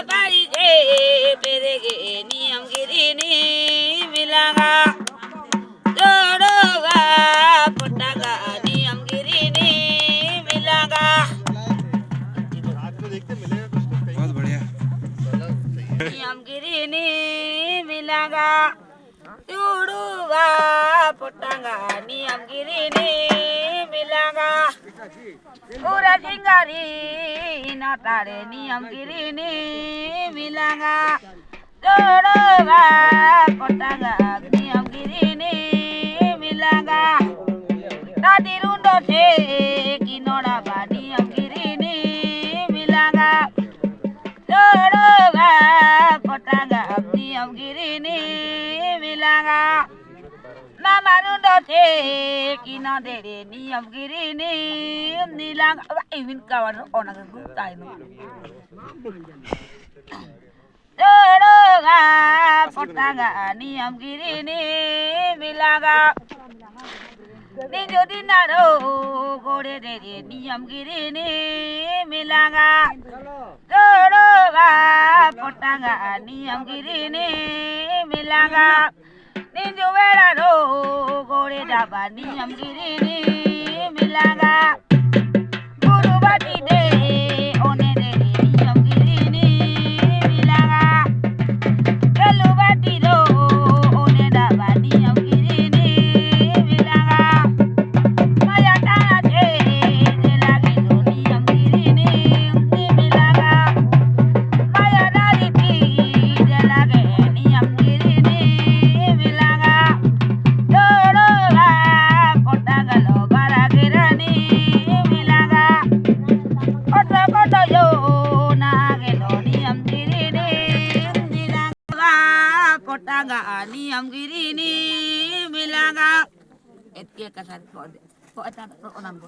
baige perege niyam girini milaga jodoga potaga niyam girini milaga बहुत बढ़िया niyam girini milaga jodoga potaga niyam girini milaga Ura singari natare niyam girini milaga jodoga potaga niyam girini milaga tadirundo se kinora ba niyam girini milaga jodoga potaga niyam girini milaga Namarundo te kina dere niyam girini nilang iwin kawan ona gutai no Jodoga potaga niyam girini milaga Ninjo dinaro gore dere niyam girini milaga Jodoga potaga niyam girini milaga Ninjo verano gore daba niyam girini milaga Guru bati de one de niyam girini milaga Kelu bati do one daba niyam girini milaga Maya tana de lagi do niyam girini milaga Maya dari ti de lagi niyam girini milaga Jodoga potaga lo baragirani milaga Otra koto yo nage lo niyam girini milaga potaga niyam girini milaga etke kasar ko de ko ata ko onam ko